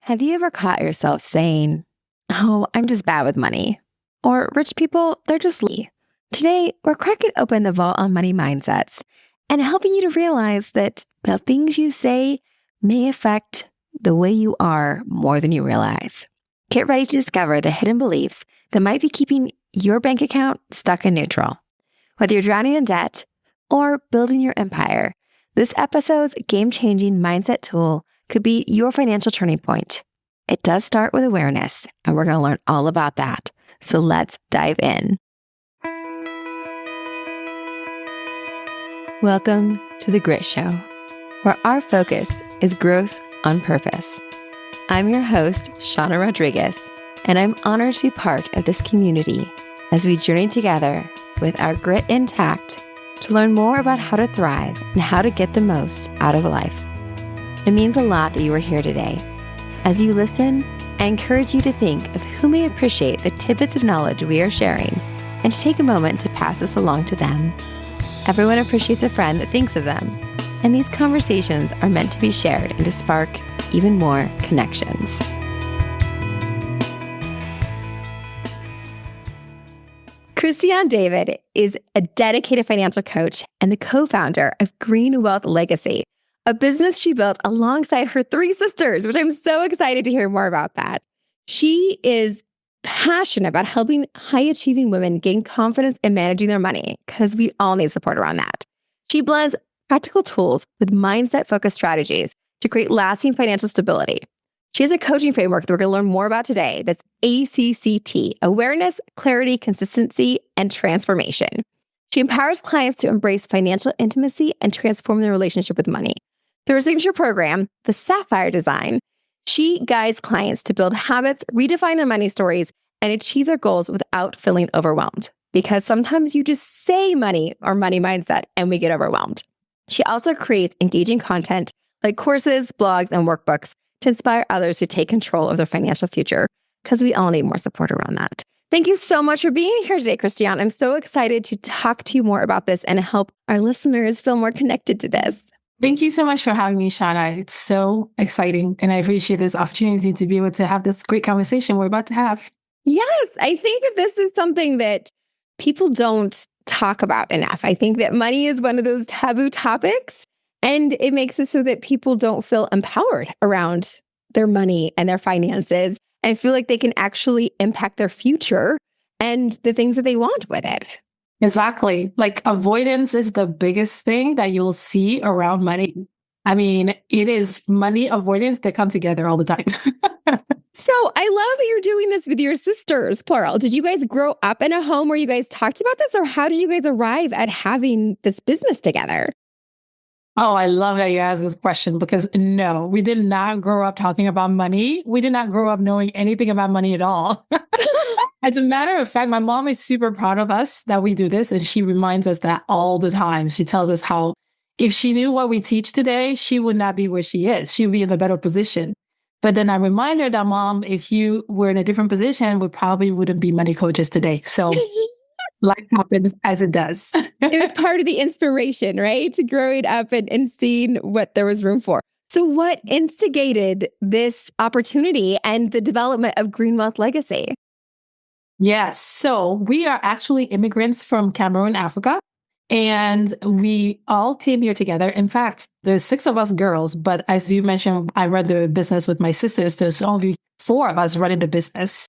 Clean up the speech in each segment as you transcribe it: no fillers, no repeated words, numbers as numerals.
Have you ever caught yourself saying, "Oh, I'm just bad with money," or "Rich people, they're just lazy"? Today, we're cracking open the vault on money mindsets and helping you to realize that the things you say may affect the way you are more than you realize. Get ready to discover the hidden beliefs that might be keeping your bank account stuck in neutral. Whether you're drowning in debt or building your empire, this episode's game-changing mindset tool could be your financial turning point. It does start with awareness, and we're going to learn all about that. So let's dive in. Welcome to The Grit Show, where our focus is growth on purpose. I'm your host, Shawna Rodrigues, and I'm honored to be part of this community as we journey together with our grit intact to learn more about how to thrive and how to get the most out of life. It means a lot that you are here today. As you listen, I encourage you to think of who may appreciate the tidbits of knowledge we are sharing and to take a moment to pass this along to them. Everyone appreciates a friend that thinks of them, and these conversations are meant to be shared and to spark even more connections. Christiane David is a dedicated financial coach and the co-founder of Green Wealth Legacy, a business she built alongside her three sisters, which I'm so excited to hear more about that. She is passionate about helping high-achieving women gain confidence in managing their money because we all need support around that. She blends practical tools with mindset-focused strategies to create lasting financial stability. She has a coaching framework that we're going to learn more about today that's ACCT, Awareness, Clarity, Consistency, and Transformation. She empowers clients to embrace financial intimacy and transform their relationship with money. Through her signature program, the Sapphire Design, she guides clients to build habits, redefine their money stories, and achieve their goals without feeling overwhelmed. Because sometimes you just say money or money mindset and we get overwhelmed. She also creates engaging content like courses, blogs, and workbooks to inspire others to take control of their financial future, because we all need more support around that. Thank you so much for being here today, Christiane. I'm so excited to talk to you more about this and help our listeners feel more connected to this. Thank you so much for having me, Shawna. It's so exciting, and I appreciate this opportunity to be able to have this great conversation we're about to have. Yes, I think that this is something that people don't talk about enough. I think that money is one of those taboo topics, and it makes it so that people don't feel empowered around their money and their finances and feel like they can actually impact their future and the things that they want with it. Exactly. Like avoidance is the biggest thing that you'll see around money. I mean, it is money avoidance that come together all the time. So I love that you're doing this with your sisters, plural. Did you guys grow up in a home where you guys talked about this, or how did you guys arrive at having this business together? Oh, I love that you asked this question because no, we did not grow up talking about money. We did not grow up knowing anything about money at all. As a matter of fact, my mom is super proud of us that we do this, and she reminds us that all the time. She tells us how if she knew what we teach today, she would not be where she is. She would be in a better position. But then I remind her that, Mom, if you were in a different position, we probably wouldn't be money coaches today. So life happens as it does. It was part of the inspiration, right? Growing up and seeing what there was room for. So what instigated this opportunity and the development of Green Wealth Legacy? Yes. So we are actually immigrants from Cameroon, Africa. And we all came here together. In fact, there's 6 of us girls, but as you mentioned, I run the business with my sisters. There's only 4 of us running the business.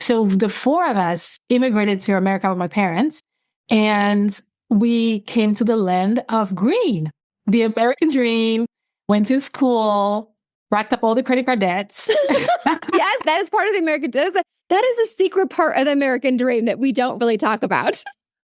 So the 4 of us immigrated to America with my parents, and we came to the land of green, the American dream, went to school, racked up all the credit card debts. Yes, that is part of the American dream. That is a secret part of the American dream that we don't really talk about.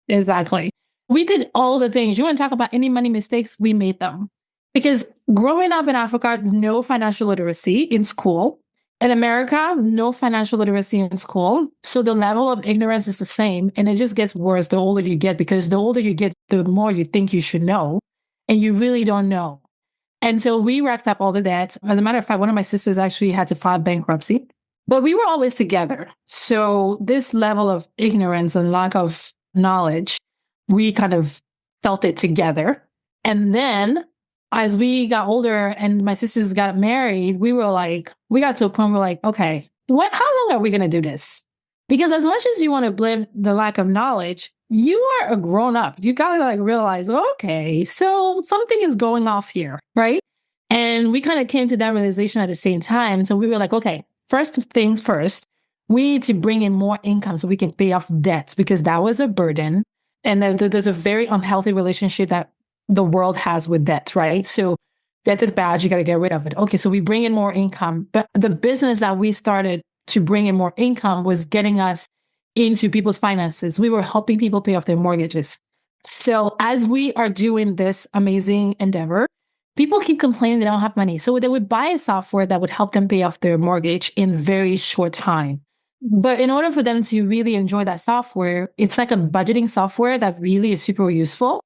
Exactly. We did all the things. You want to talk about any money mistakes? We made them. Because growing up in Africa, no financial literacy in school. In America, no financial literacy in school. So the level of ignorance is the same. And it just gets worse the older you get, because the older you get, the more you think you should know. And you really don't know. And so we racked up all the debts. As a matter of fact, one of my sisters actually had to file bankruptcy. But we were always together. So this level of ignorance and lack of knowledge, we kind of felt it together. And then as we got older and my sisters got married, we got to a point where okay, how long are we going to do this? Because as much as you want to blame the lack of knowledge, you are a grown up. You got to realize, okay, so something is going off here, right? And we kind of came to that realization at the same time. So we were like, okay, first things first, we need to bring in more income so we can pay off debts, because that was a burden. And then there's a very unhealthy relationship that the world has with debt, right? So debt is bad. You got to get rid of it. Okay, so we bring in more income. But the business that we started to bring in more income was getting us into people's finances. We were helping people pay off their mortgages. So as we are doing this amazing endeavor, people keep complaining they don't have money. So they would buy a software that would help them pay off their mortgage in very short time. But in order for them to really enjoy that software, it's like a budgeting software that really is super useful.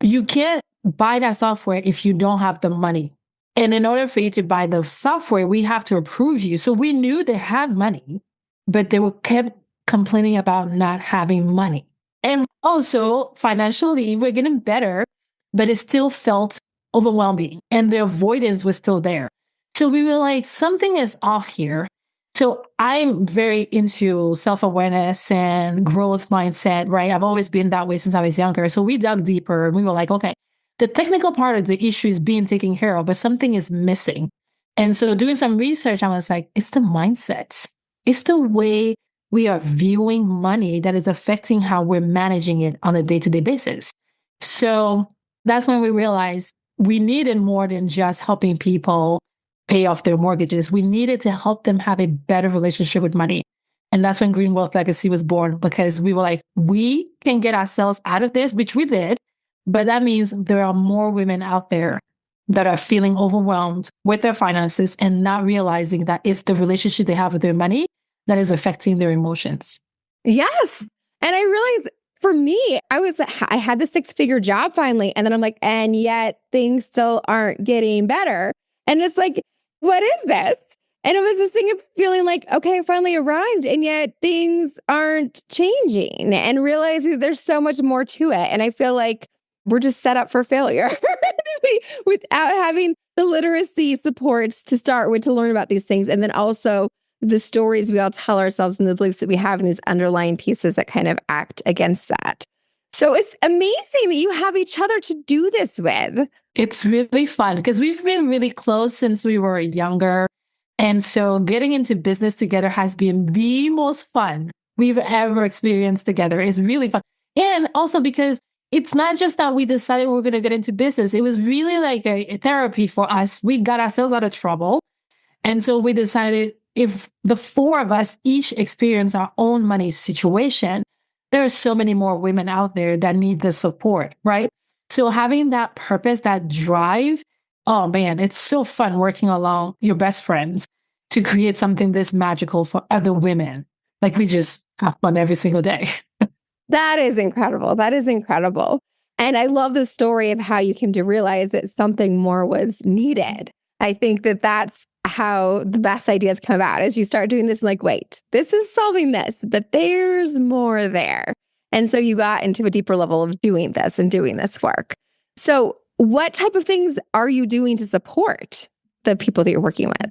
You can't buy that software if you don't have the money. And in order for you to buy the software, we have to approve you. So we knew they had money, but they kept complaining about not having money. And also financially, we're getting better, but it still felt overwhelming and the avoidance was still there. So we were like, something is off here. So I'm very into self-awareness and growth mindset, right? I've always been that way since I was younger. So we dug deeper and we were like, okay, the technical part of the issue is being taken care of, but something is missing. And so doing some research, I was like, it's the mindset. It's the way we are viewing money that is affecting how we're managing it on a day-to-day basis. So that's when we realized we needed more than just helping people pay off their mortgages. We needed to help them have a better relationship with money. And that's when Green Wealth Legacy was born, because we were like, we can get ourselves out of this, which we did. But that means there are more women out there that are feeling overwhelmed with their finances and not realizing that it's the relationship they have with their money that is affecting their emotions. Yes. And I realized for me, I had the 6-figure job finally. And then I'm like, and yet things still aren't getting better. And it's like, what is this? And it was this thing of feeling like, okay, I finally arrived, and yet things aren't changing, and realizing there's so much more to it. And I feel like we're just set up for failure without having the literacy supports to start with, to learn about these things. And then also the stories we all tell ourselves and the beliefs that we have in these underlying pieces that kind of act against that. So it's amazing that you have each other to do this with. It's really fun because we've been really close since we were younger. And so getting into business together has been the most fun we've ever experienced together. It's really fun. And also because it's not just that we decided we were going to get into business. It was really like a therapy for us. We got ourselves out of trouble. And so we decided if the four of us each experience our own money situation, there are so many more women out there that need the support, right? So having that purpose, that drive, oh man, it's so fun working along your best friends to create something this magical for other women. Like we just have fun every single day. That is incredible. That is incredible. And I love the story of how you came to realize that something more was needed. I think that that's how the best ideas come about, as you start doing this, like, wait, this is solving this, but there's more there. And so you got into a deeper level of doing this and doing this work. So what type of things are you doing to support the people that you're working with?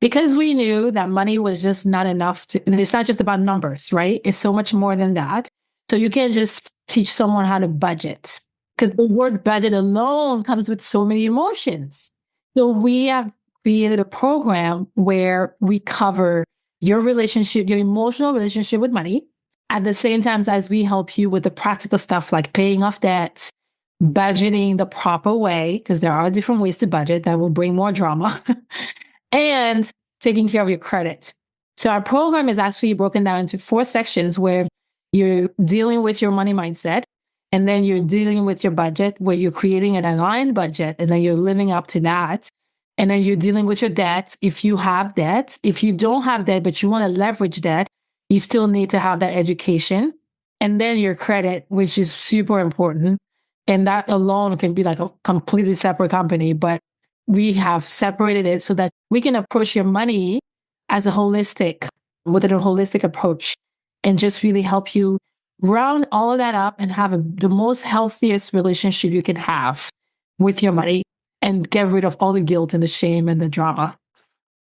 Because we knew that money was just not enough it's not just about numbers, right? It's so much more than that. So you can't just teach someone how to budget, because the word budget alone comes with so many emotions. So we have created a program where we cover your relationship, your emotional relationship with money, at the same time as we help you with the practical stuff like paying off debts, budgeting the proper way, because there are different ways to budget that will bring more drama, and taking care of your credit. So our program is actually broken down into 4 sections where you're dealing with your money mindset, and then you're dealing with your budget, where you're creating an aligned budget, and then you're living up to that. And then you're dealing with your debt. If you have debt, if you don't have debt, but you want to leverage debt, you still need to have that education. And then your credit, which is super important. And that alone can be like a completely separate company, but we have separated it so that we can approach your money as with a holistic approach, and just really help you round all of that up and have the most healthiest relationship you can have with your money. and get rid of all the guilt and the shame and the drama.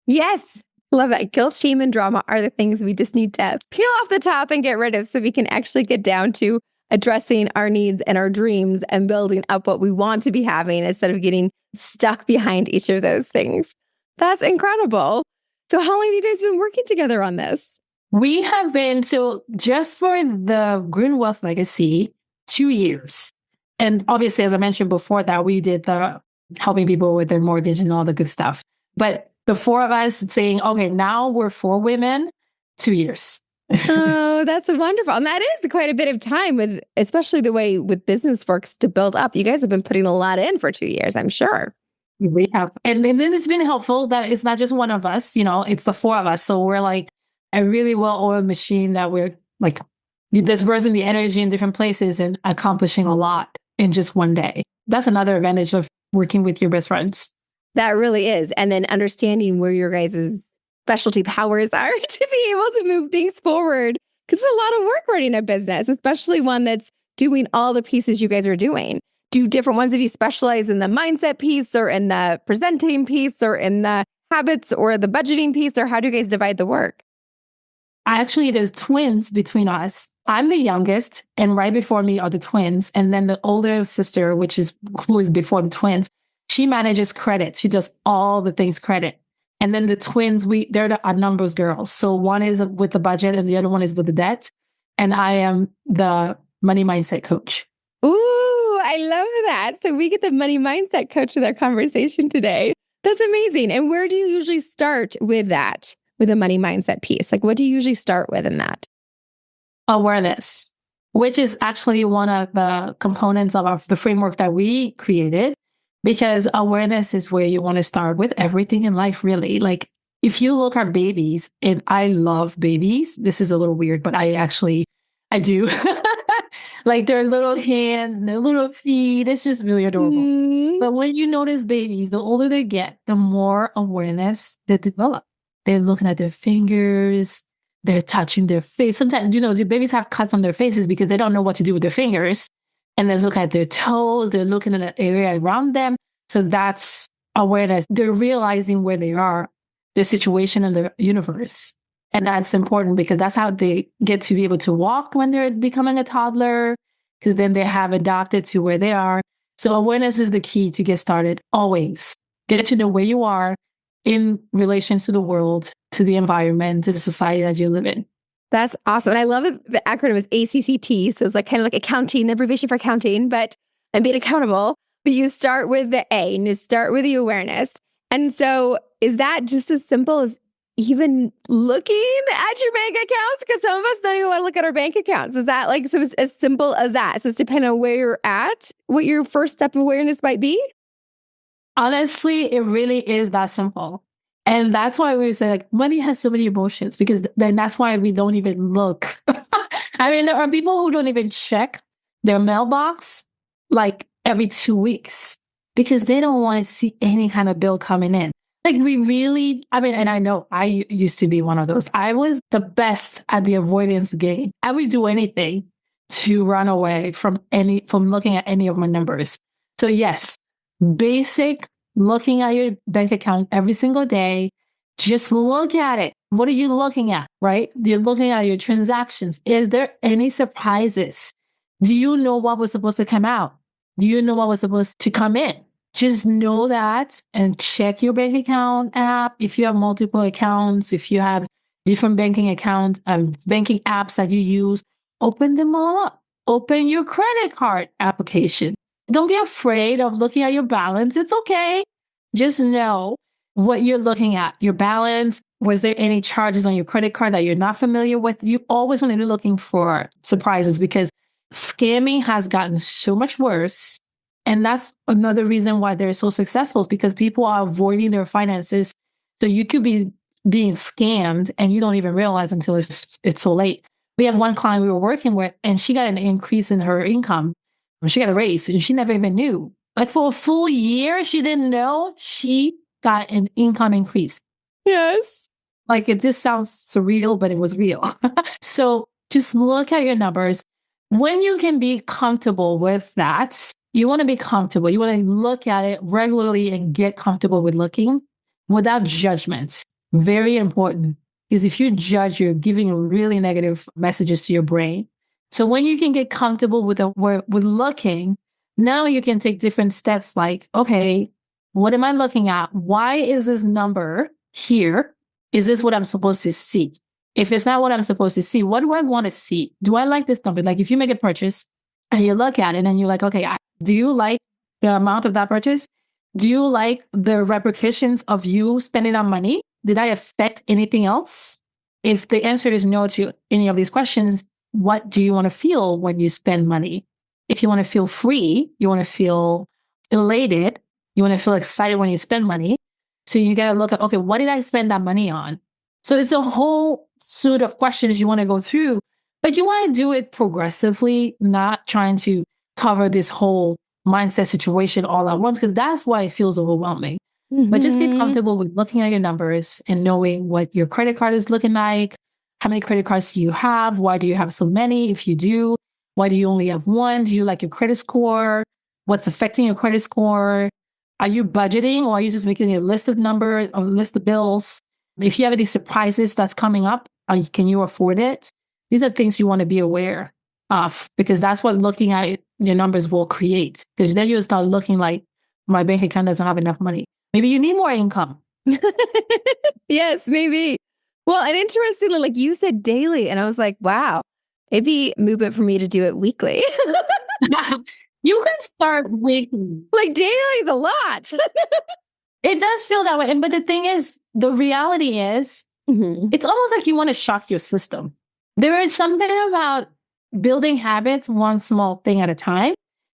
Yes. Love that. Guilt, shame, and drama are the things we just need to peel off the top and get rid of so we can actually get down to addressing our needs and our dreams and building up what we want to be having instead of getting stuck behind each of those things. That's incredible. So how long have you guys been working together on this? We have been, so just for the Green Wealth Legacy, 2 years. And obviously, as I mentioned before that, we did the helping people with their mortgage and all the good stuff. But the four of us saying, okay, now we're 4 women, 2 years. Oh, that's wonderful. And that is quite a bit of time with, especially the way with business works to build up. You guys have been putting a lot in for 2 years, I'm sure. We have. And then it's been helpful that it's not just one of us, it's the 4 of us. So we're like a really well-oiled machine that we're like dispersing the energy in different places and accomplishing a lot in just one day. That's another advantage of working with your best friends. That really is. And then understanding where your guys' specialty powers are to be able to move things forward. Because it's a lot of work running a business, especially one that's doing all the pieces you guys are doing. Do different ones of you specialize in the mindset piece or in the presenting piece or in the habits or the budgeting piece? Or how do you guys divide the work? Actually, there's twins between us. I'm the youngest, and right before me are the twins. And then the older sister, who is before the twins, she manages credit. She does all the things credit. And then the twins, they're our numbers girls. So one is with the budget and the other one is with the debt. And I am the money mindset coach. Ooh, I love that. So we get the money mindset coach with our conversation today. That's amazing. And where do you usually start with that, with the money mindset piece? Like, what do you usually start with in that? Awareness, which is actually one of the components of the framework that we created. Because awareness is where you want to start with everything in life, really. Like if you look at babies, and I love babies, this is a little weird, but I do. Like their little hands and their little feet, it's just really adorable. Mm. But when you notice babies, the older they get, the more awareness they develop. They're looking at their fingers, they're touching their face. Sometimes, the babies have cuts on their faces because they don't know what to do with their fingers. And they look at their toes, they're looking at the area around them. So that's awareness. They're realizing where they are, their situation in the universe. And that's important because that's how they get to be able to walk when they're becoming a toddler, because then they have adapted to where they are. So awareness is the key to get started. Always get to know where you are in relation to the world, to the environment, to the society that you live in. That's awesome. And I love that the acronym is ACCT. So it's like kind of like accounting, the abbreviation for accounting, and being accountable. But you start with the A and you start with the awareness. And so is that just as simple as even looking at your bank accounts? Because some of us don't even want to look at our bank accounts. Is that so it's as simple as that? So it's depending on where you're at, what your first step of awareness might be? Honestly, it really is that simple. And that's why we say money has so many emotions, because then that's why we don't even look. I mean, there are people who don't even check their mailbox every 2 weeks because they don't want to see any kind of bill coming in. And I know I used to be one of those. I was the best at the avoidance game. I would do anything to run away from looking at any of my numbers. So yes, basic looking at your bank account every single day. Just look at it. What are you looking at, right? You're looking at your transactions. Is there any surprises? Do you know what was supposed to come out? Do you know what was supposed to come in? Just know that and check your bank account app. If you have multiple accounts, if you have different banking accounts, banking apps that you use, open them all up. Open your credit card application. Don't be afraid of looking at your balance. It's okay. Just know what you're looking at. Your balance. Was there any charges on your credit card that you're not familiar with? You always want to be looking for surprises because scamming has gotten so much worse. And that's another reason why they're so successful, is because people are avoiding their finances. So you could be being scammed and you don't even realize until it's so late. We have one client we were working with, and she got an increase in her income. She got a raise and she never even knew. For a full year, she didn't know she got an income increase. Yes. It just sounds surreal, but it was real. So just look at your numbers. When you can be comfortable with that, You want to be comfortable. You want to look at it regularly and get comfortable with looking without judgment. Very important. Because if you judge, you're giving really negative messages to your brain. So when you can get comfortable with looking, now you can take different steps like, okay, what am I looking at? Why is this number here? Is this what I'm supposed to see? If it's not what I'm supposed to see, what do I want to see? Do I like this number? Like if you make a purchase and you look at it and you're like, okay, do you like the amount of that purchase? Do you like the repercussions of you spending that money? Did that affect anything else? If the answer is no to any of these questions, what do you want to feel when you spend money? If you want to feel free, you want to feel elated, you want to feel excited when you spend money. So you got to look at, okay, what did I spend that money on? So it's a whole suite of questions you want to go through, but you want to do it progressively, not trying to cover this whole mindset situation all at once, because that's why it feels overwhelming. But just get comfortable with looking at your numbers and knowing what your credit card is looking like. How many credit cards do you have? Why do you have so many? If you do, why do you only have one? Do you like your credit score? What's affecting your credit score? Are you budgeting, or are you just making a list of numbers, a list of bills? If you have any surprises that's coming up, can you afford it? These are things you want to be aware of, because that's what looking at your numbers will create. Because then you'll start looking like, my bank account doesn't have enough money. Maybe you need more income. Yes, maybe. Well, and interestingly, like you said daily, and I was like, wow, it'd be movement for me to do it weekly. You can start weekly. Like daily is a lot. It does feel that way. But the thing is, the reality is, it's almost like you want to shock your system. There is something about building habits one small thing at a time,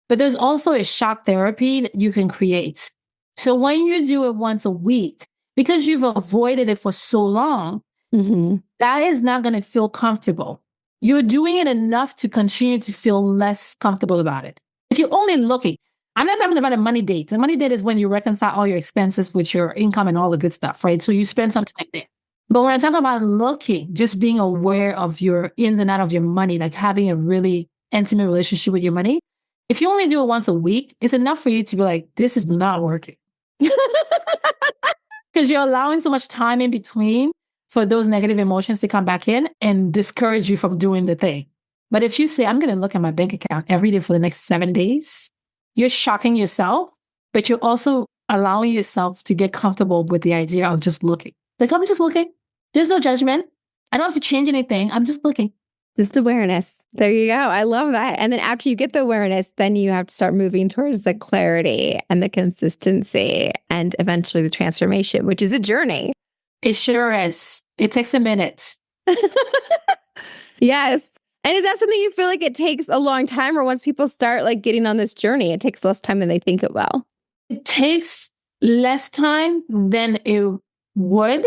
but there's also a shock therapy that you can create. So when you do it once a week, because you've avoided it for so long, that is not going to feel comfortable. You're doing it enough to continue to feel less comfortable about it. If you're only looking, I'm not talking about a money date. The money date is when you reconcile all your expenses with your income and all the good stuff, right? So you spend some time there. But when I talk about looking, just being aware of your ins and out of your money, like having a really intimate relationship with your money, if you only do it once a week, it's enough for you to be like, this is not working. Because you're allowing so much time in between for those negative emotions to come back in and discourage you from doing the thing. But if you say, I'm going to look at my bank account every day for the next 7 days, you're shocking yourself, but you're also allowing yourself to get comfortable with the idea of just looking. Like, I'm just looking. There's no judgment. I don't have to change anything. I'm just looking. Just awareness. There you go. I love that. And then after you get the awareness, then you have to start moving towards the clarity and the consistency and eventually the transformation, which is a journey. It sure is. It takes a minute. Yes. And is that something you feel like it takes a long time, or once people start like getting on this journey, it takes less time than they think it will? It takes less time than it would.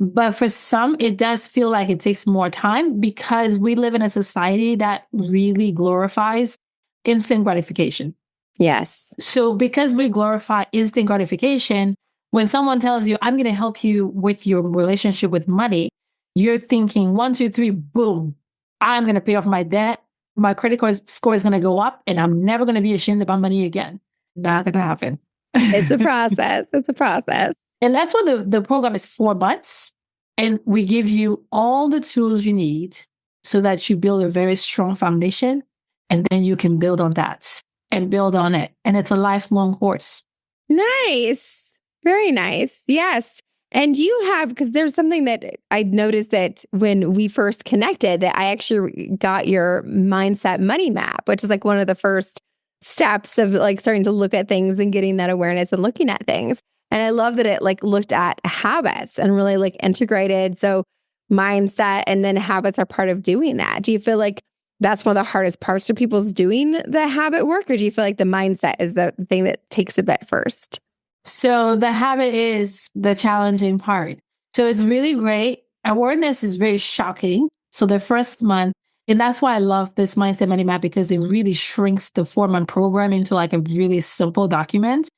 But for some, it does feel like it takes more time because we live in a society that really glorifies instant gratification. Yes. So because we glorify instant gratification, when someone tells you, I'm going to help you with your relationship with money, you're thinking 1, 2, 3, boom, I'm going to pay off my debt. My credit card score is going to go up and I'm never going to be ashamed about money again. Not going to happen. It's a process. It's a process. And that's what the program is 4 months. And we give you all the tools you need so that you build a very strong foundation. And then you can build on that and build on it. And it's a lifelong course. Nice. Very nice. Yes. And you have, because there's something that I noticed that when we first connected, that I actually got your mindset money map, which is like one of the first steps of like starting to look at things and getting that awareness and looking at things. And I love that it like looked at habits and really like integrated. So mindset and then habits are part of doing that. Do you feel like that's one of the hardest parts of people's doing the habit work? Or do you feel like the mindset is the thing that takes a bit first? So the habit is the challenging part. So it's really great. Awareness is very shocking. So the first month, and that's why I love this Mindset Money Map, because it really shrinks the 4-month program into like a really simple document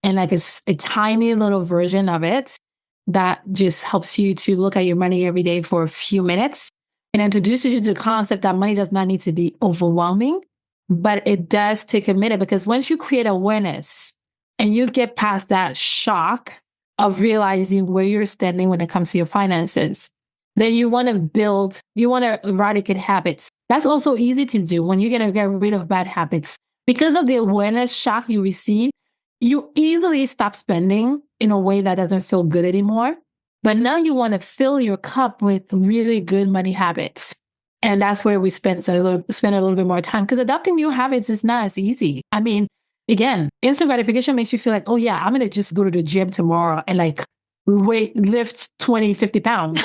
and like a tiny little version of it that just helps you to look at your money every day for a few minutes and introduces you to the concept that money does not need to be overwhelming. but it does take a minute because once you create awareness and you get past that shock of realizing where you're standing when it comes to your finances, then you want to eradicate habits. That's also easy to do when you're going to get rid of bad habits. Because of the awareness shock you receive, you easily stop spending in a way that doesn't feel good anymore. But now you want to fill your cup with really good money habits. And that's where we spend a little bit more time, because adopting new habits is not as easy. I mean, again, instant gratification makes you feel like, oh yeah, I'm going to just go to the gym tomorrow and lift 20, 50 pounds.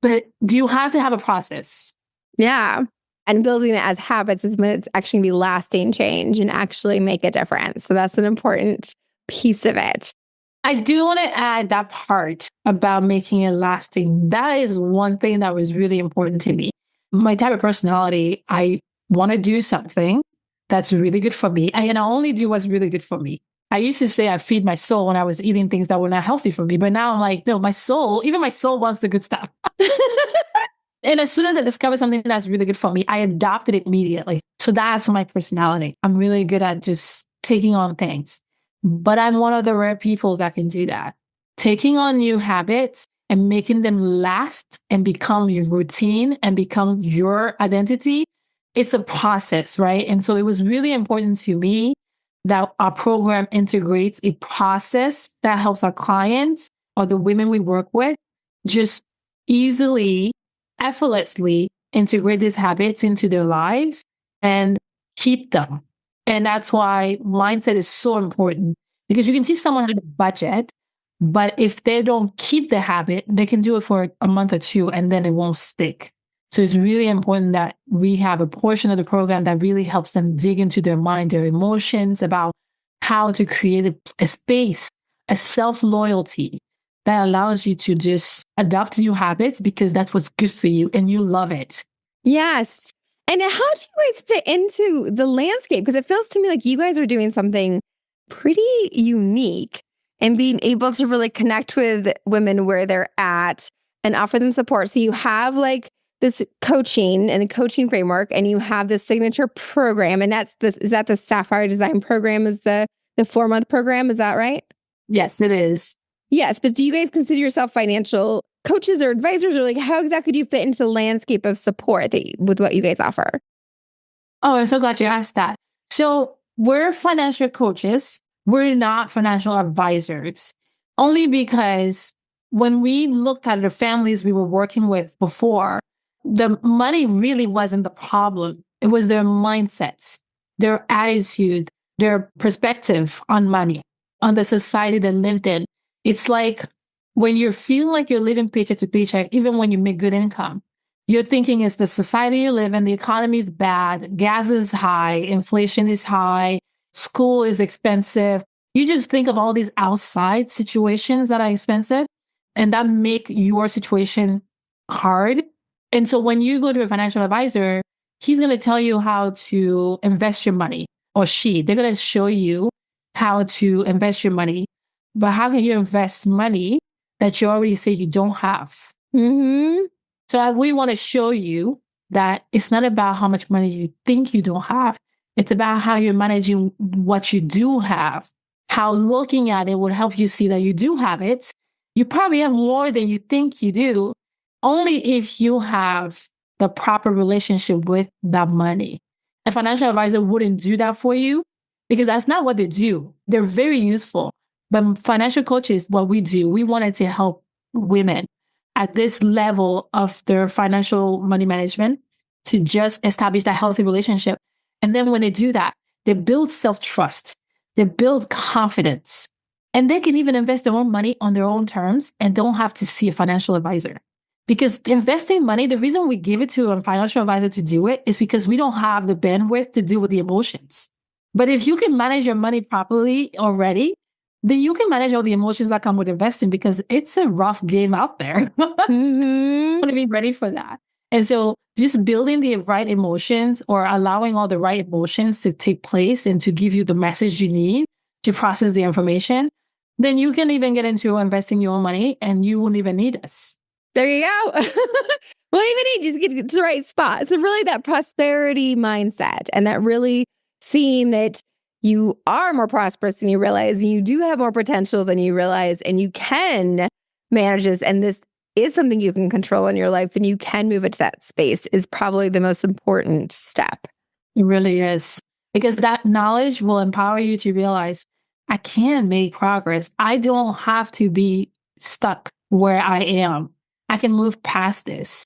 But you have to have a process. Yeah. And building it as habits is when it's actually going to be lasting change and actually make a difference. So that's an important piece of it. I do want to add that part about making it lasting. That is one thing that was really important to me. My type of personality, I want to do something that's really good for me. And I only do what's really good for me. I used to say I feed my soul when I was eating things that were not healthy for me. But now I'm like, no, even my soul wants the good stuff. And as soon as I discovered something that's really good for me, I adopted it immediately. So that's my personality. I'm really good at just taking on things. But I'm one of the rare people that can do that. Taking on new habits and making them last and become your routine and become your identity, it's a process, right? And so it was really important to me that our program integrates a process that helps our clients or the women we work with just easily, effortlessly integrate these habits into their lives and keep them. And that's why mindset is so important, because you can see someone had a budget, but if they don't keep the habit, they can do it for a month or two and then it won't stick. So it's really important that we have a portion of the program that really helps them dig into their mind, their emotions, about how to create a space, a self-loyalty that allows you to just adopt new habits because that's what's good for you and you love it. Yes. And how do you guys fit into the landscape? Because it feels to me like you guys are doing something pretty unique and being able to really connect with women where they're at and offer them support. So you have this coaching and a coaching framework, and you have this signature program, and is that the Sapphire Design program is the 4-month program? Is that right? Yes, it is. Yes. But do you guys consider yourself financial coaches or advisors, or how exactly do you fit into the landscape of support with what you guys offer? Oh, I'm so glad you asked that. So we're financial coaches. We're not financial advisors, only because when we looked at the families we were working with before, the money really wasn't the problem. It was their mindsets, their attitude, their perspective on money, on the society they lived in. It's like when you feel like you're living paycheck to paycheck, even when you make good income, you're thinking it's the society you live in, the economy is bad, gas is high, inflation is high, school is expensive. You just think of all these outside situations that are expensive and that make your situation hard. And so when you go to a financial advisor, he's going to tell you how to invest your money, or they're going to show you how to invest your money. But how can you invest money that you already say you don't have? Mm-hmm. So we want to show you that it's not about how much money you think you don't have. It's about how you're managing what you do have. How looking at it would help you see that you do have it. You probably have more than you think you do, only if you have the proper relationship with that money. A financial advisor wouldn't do that for you because that's not what they do. They're very useful. But financial coaches, what we do, we wanted to help women at this level of their financial money management to just establish that healthy relationship. And then when they do that, they build self-trust, they build confidence, and they can even invest their own money on their own terms and don't have to see a financial advisor. Because investing money, the reason we give it to a financial advisor to do it is because we don't have the bandwidth to deal with the emotions. But if you can manage your money properly already, then you can manage all the emotions that come with investing, because it's a rough game out there. Mm-hmm. You want to be ready for that. And so just building the right emotions, or allowing all the right emotions to take place and to give you the message you need to process the information, then you can even get into investing your own money and you won't even need us. There you go. Well, even you just get to the right spot. So really that prosperity mindset and that really seeing that you are more prosperous than you realize, and you do have more potential than you realize, and you can manage this, and this is something you can control in your life, and you can move it to that space is probably the most important step. It really is. Because that knowledge will empower you to realize I can make progress. I don't have to be stuck where I am. I can move past this.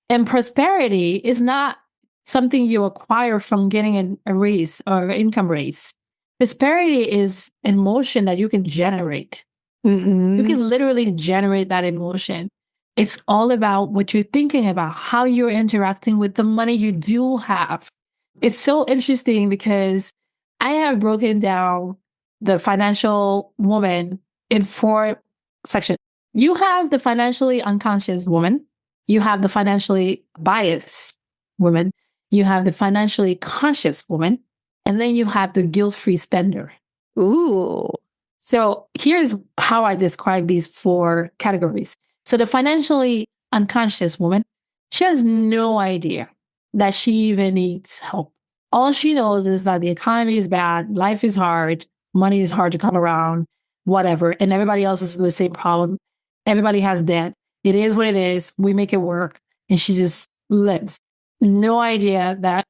And prosperity is not something you acquire from getting a raise or an income raise. Prosperity is an emotion that you can generate. Mm-hmm. You can literally generate that emotion. It's all about what you're thinking about, how you're interacting with the money you do have. It's so interesting because I have broken down the financial woman in 4 sections. You have the financially unconscious woman. You have the financially biased woman. You have the financially conscious woman. And then you have the guilt-free spender. Ooh. So here's how I describe these 4 categories. So the financially unconscious woman, she has no idea that she even needs help. All she knows is that the economy is bad, life is hard, money is hard to come around, whatever. And everybody else is in the same problem. Everybody has debt. It is what it is. We make it work. And she just lives. No idea that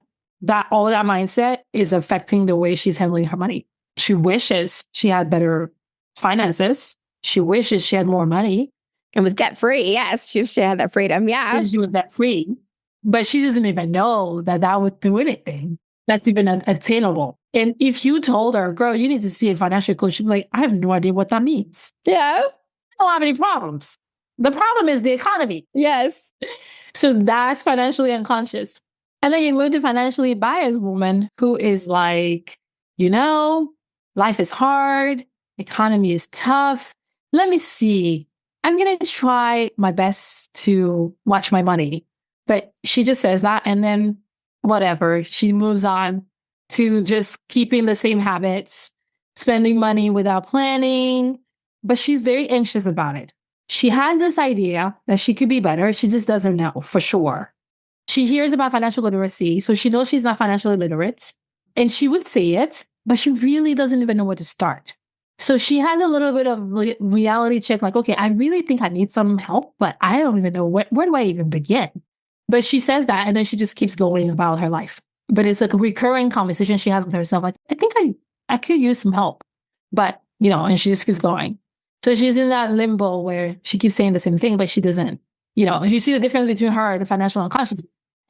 all that mindset is affecting the way she's handling her money. She wishes she had better finances. She wishes she had more money. And was debt free. Yes, she had that freedom. Yeah. And she was debt free. But she doesn't even know that would do anything that's even attainable. And if you told her, girl, you need to see a financial coach, she'd be like, I have no idea what that means. Yeah. I don't have any problems. The problem is the economy. Yes. So that's financially unconscious. And then you move to financially biased woman who is like, life is hard. Economy is tough. Let me see. I'm going to try my best to watch my money. But she just says that. And then whatever, she moves on to just keeping the same habits, spending money without planning. But she's very anxious about it. She has this idea that she could be better. She just doesn't know for sure. She hears about financial literacy, so she knows she's not financially literate. And she would say it, but she really doesn't even know where to start. So she has a little bit of reality check, like, okay, I really think I need some help, but I don't even know where do I even begin? But she says that, and then she just keeps going about her life. But it's like a recurring conversation she has with herself, like, I think I could use some help. But, and she just keeps going. So she's in that limbo where she keeps saying the same thing, but she doesn't, you see the difference between her and the financial unconscious.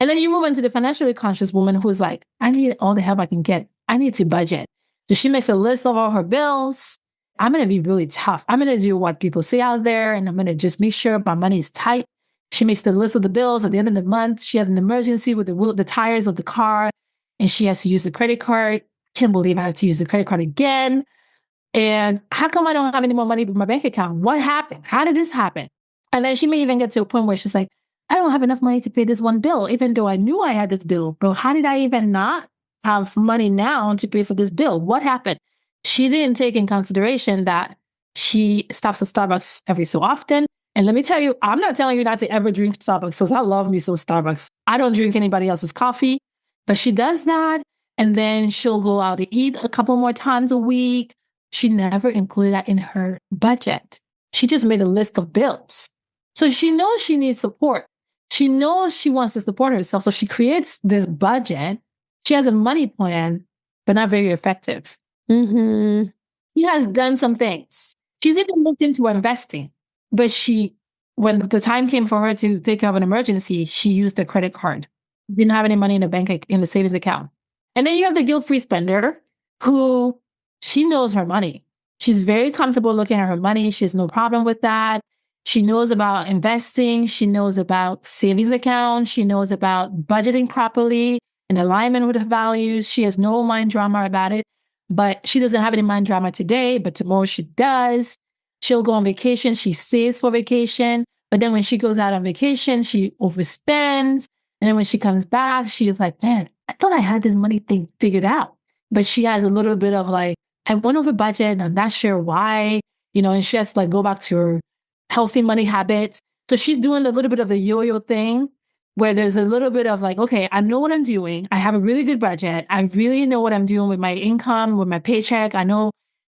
And then you move into the financially conscious woman who's like, I need all the help I can get. I need to budget. So she makes a list of all her bills. I'm going to be really tough. I'm going to do what people say out there, and I'm going to just make sure my money is tight. She makes the list of the bills at the end of the month. She has an emergency with the tires of the car, and she has to use the credit card. Can't believe I have to use the credit card again. And how come I don't have any more money in my bank account? What happened? How did this happen? And then she may even get to a point where she's like, I don't have enough money to pay this one bill, even though I knew I had this bill. But how did I even not have money now to pay for this bill? What happened? She didn't take in consideration that she stops at Starbucks every so often. And let me tell you, I'm not telling you not to ever drink Starbucks, because I love me some Starbucks. I don't drink anybody else's coffee, but she does that. And then she'll go out to eat a couple more times a week. She never included that in her budget. She just made a list of bills. So she knows she needs support. She knows she wants to support herself. So she creates this budget. She has a money plan, but not very effective. Mm-hmm. She has done some things. She's even looked into investing, but when the time came for her to take care of an emergency, she used a credit card. Didn't have any money in the savings account. And then you have the guilt-free spender who she knows her money. She's very comfortable looking at her money. She has no problem with that. She knows about investing. She knows about savings accounts. She knows about budgeting properly in alignment with her values. She has no mind drama about it, but she doesn't have any mind drama today, but tomorrow she does. She'll go on vacation. She saves for vacation. But then when she goes out on vacation, she overspends. And then when she comes back, she's like, man, I thought I had this money thing figured out. But she has a little bit of like, I went over budget and I'm not sure why, and she has to like go back to her healthy money habits. So she's doing a little bit of the yo-yo thing. where there's a little bit of like, okay, I know what I'm doing. I have a really good budget. I really know what I'm doing with my income, with my paycheck. I know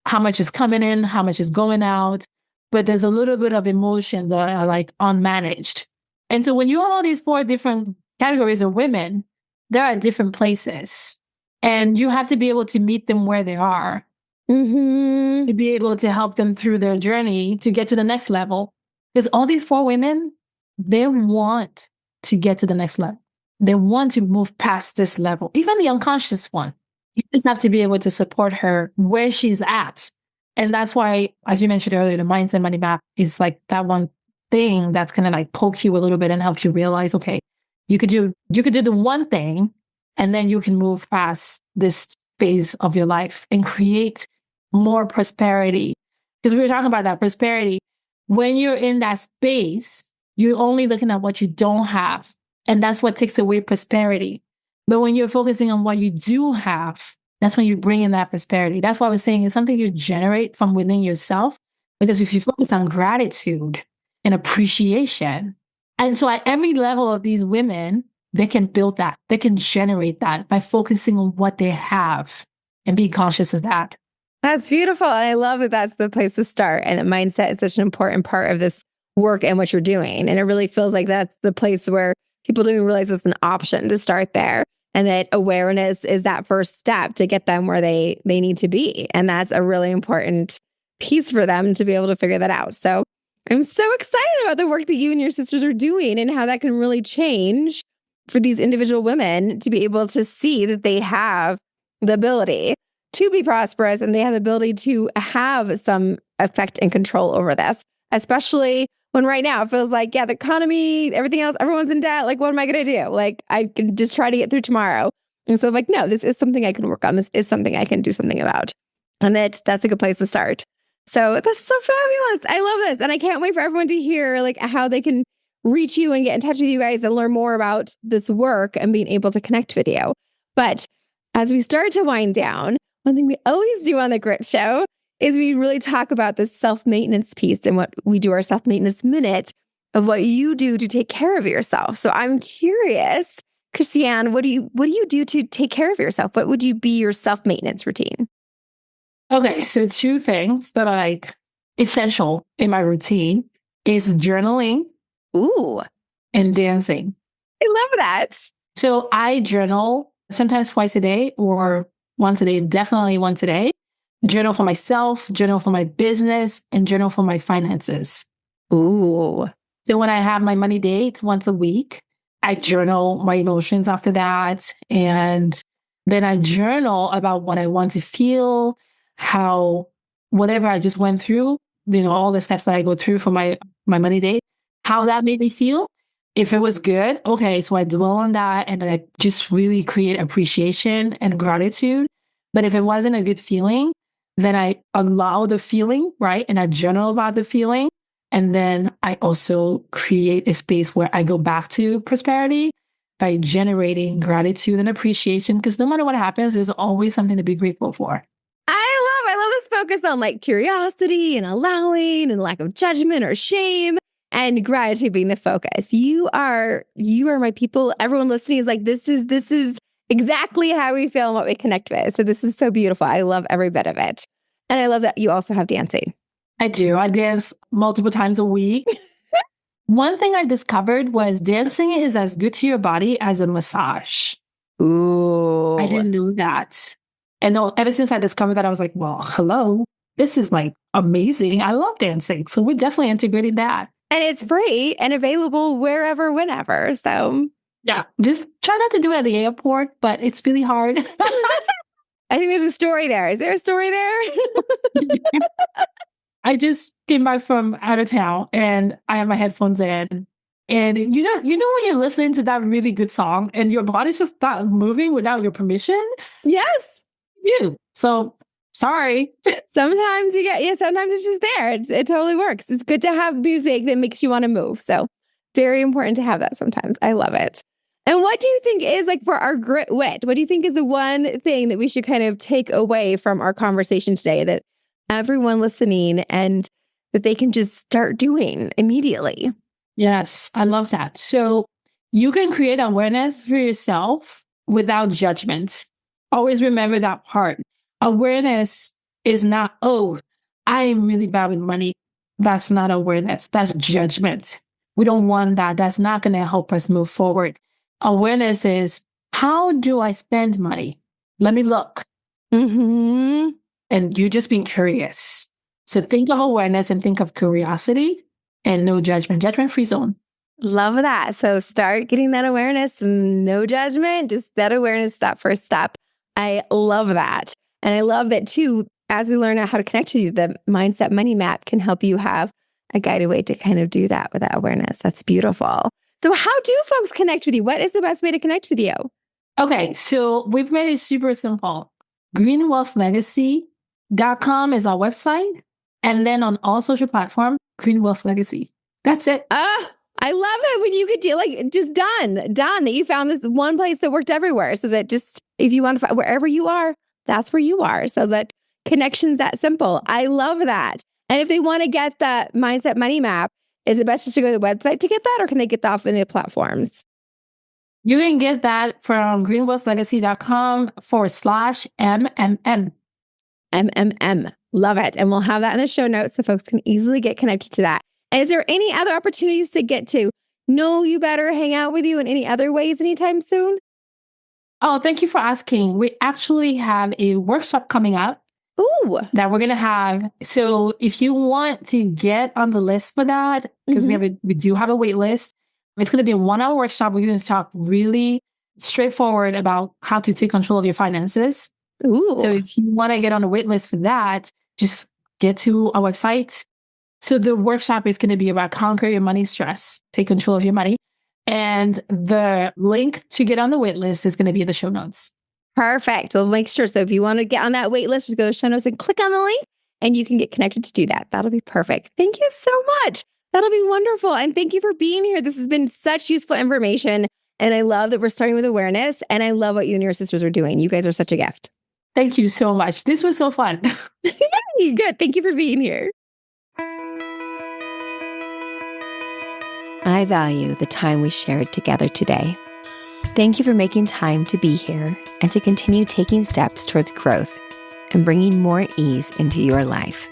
how much is coming in, how much is going out. But there's a little bit of emotion that are like unmanaged. And so when you have all these 4 different categories of women, they're at different places. And you have to be able to meet them where they are, to be able to help them through their journey to get to the next level. Because all these 4 women, they want to get to the next level. They want to move past this level, even the unconscious one. You just have to be able to support her where she's at. And that's why, as you mentioned earlier, the mindset money map is like that one thing that's going to like poke you a little bit and help you realize, okay, you could do the one thing, and then you can move past this phase of your life and create more prosperity. Because we were talking about that prosperity. When you're in that space, you're only looking at what you don't have. And that's what takes away prosperity. But when you're focusing on what you do have, that's when you bring in that prosperity. That's what I was saying. It's something you generate from within yourself. Because if you focus on gratitude and appreciation, and so at every level of these women, they can build that. They can generate that by focusing on what they have and be conscious of that. That's beautiful. And I love that that's the place to start. And that mindset is such an important part of this work and what you're doing. And it really feels like that's the place where people don't even realize it's an option to start there. And that awareness is that first step to get them where they need to be. And that's a really important piece for them to be able to figure that out. So I'm so excited about the work that you and your sisters are doing and how that can really change for these individual women to be able to see that they have the ability to be prosperous and they have the ability to have some effect and control over this, especially when right now it feels like, yeah, the economy, everything else, everyone's in debt. Like, what am I going to do? Like, I can just try to get through tomorrow. And so like, no, this is something I can work on. This is something I can do something about. And that's a good place to start. So that's so fabulous. I love this. And I can't wait for everyone to hear like how they can reach you and get in touch with you guys and learn more about this work and being able to connect with you. But as we start to wind down, one thing we always do on the Grit Show is we really talk about this self-maintenance piece and what we do our self-maintenance minute of what you do to take care of yourself. So I'm curious, Christiane, what do you do to take care of yourself? What would you be your self-maintenance routine? Okay, so 2 things that are like essential in my routine is journaling. Ooh. And dancing. I love that. So I journal sometimes twice a day or once a day, definitely once a day. Journal for myself, journal for my business, and journal for my finances. Ooh. So when I have my money date once a week, I journal my emotions after that. And then I journal about what I want to feel, how whatever I just went through, all the steps that I go through for my money date, how that made me feel. If it was good, okay, so I dwell on that and I just really create appreciation and gratitude. But if it wasn't a good feeling, then I allow the feeling, right? And I journal about the feeling. And then I also create a space where I go back to prosperity by generating gratitude and appreciation. Because no matter what happens, there's always something to be grateful for. I love this focus on like curiosity and allowing and lack of judgment or shame. And gratitude being the focus. You are my people. Everyone listening is like, this is exactly how we feel and what we connect with. So this is so beautiful. I love every bit of it. And I love that you also have dancing. I do. I dance multiple times a week. One thing I discovered was dancing is as good to your body as a massage. Ooh. I didn't know that. And ever since I discovered that, I was like, well, hello, this is like amazing. I love dancing. So we're definitely integrating that. And it's free and available wherever, whenever. So yeah, just try not to do it at the airport, but it's really hard. I think there's a story there. Is there a story there? I just came back from out of town and I have my headphones in. And you know when you're listening to that really good song and your body's just not moving without your permission? Yes. You. So sorry. Sometimes sometimes it's just there. It totally works. It's good to have music that makes you want to move. So very important to have that sometimes. I love it. And what do you think is like for our grit wit? What do you think is the one thing that we should kind of take away from our conversation today that everyone listening and that they can just start doing immediately? Yes, I love that. So You can create awareness for yourself without judgment. Always remember that part. Awareness is not, oh, I am really bad with money. That's not awareness. That's judgment. We don't want that. That's not going to help us move forward. Awareness is, how do I spend money? Let me look. Mm-hmm. And you just being curious. So think of awareness and think of curiosity and no judgment, judgment-free zone. Love that. So start getting that awareness and no judgment, just that awareness, that first step. I love that. And I love that too, as we learn out how to connect to you, the Mindset Money Map can help you have a guided way to kind of do that with that awareness. That's beautiful. So how do folks connect with you? What is the best way to connect with you? Okay, so we've made it super simple. greenwealthlegacy.com is our website. And then on all social platforms, Green Wealth Legacy. That's it. I love it when you could do like just done that you found this one place that worked everywhere. So that just, if you want to find wherever you are, that's where you are. So that connection's that simple. I love that. And if they want to get that Mindset Money Map, is it best just to go to the website to get that, or can they get that off in the platforms? You can get that from greenwealthlegacy.com/MMM. MMM. Love it. And we'll have that in the show notes so folks can easily get connected to that. And is there any other opportunities to get to know you better, hang out with you in any other ways anytime soon? Oh, thank you for asking. We actually have a workshop coming up. Ooh. That we're going to have. So if you want to get on the list for that, because we do have a wait list, it's going to be a 1-hour workshop. We're going to talk really straightforward about how to take control of your finances. Ooh. So if you want to get on the wait list for that, just get to our website. So the workshop is going to be about conquer your money stress, take control of your money. And the link to get on the wait list is going to be in the show notes. Perfect. We'll make sure. So if you want to get on that wait list, just go to show notes and click on the link and you can get connected to do that. That'll be perfect. Thank you so much. That'll be wonderful. And thank you for being here. This has been such useful information. And I love that we're starting with awareness. And I love what you and your sisters are doing. You guys are such a gift. Thank you so much. This was so fun. Yay, good. Thank you for being here. I value the time we shared together today. Thank you for making time to be here and to continue taking steps towards growth and bringing more ease into your life.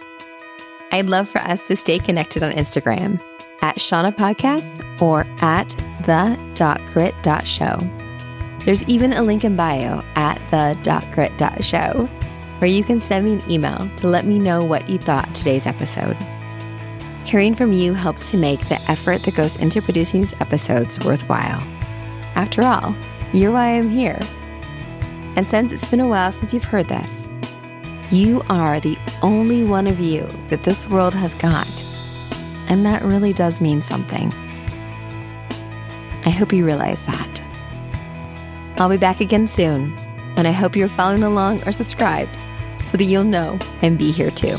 I'd love for us to stay connected on Instagram at Shawna Podcasts or at the.grit.show. There's even a link in bio at the.grit.show where you can send me an email to let me know what you thought today's episode. Hearing from you helps to make the effort that goes into producing these episodes worthwhile. After all, you're why I'm here. And since it's been a while since you've heard this, you are the only one of you that this world has got. And that really does mean something. I hope you realize that. I'll be back again soon, and I hope you're following along or subscribed so that you'll know and be here too.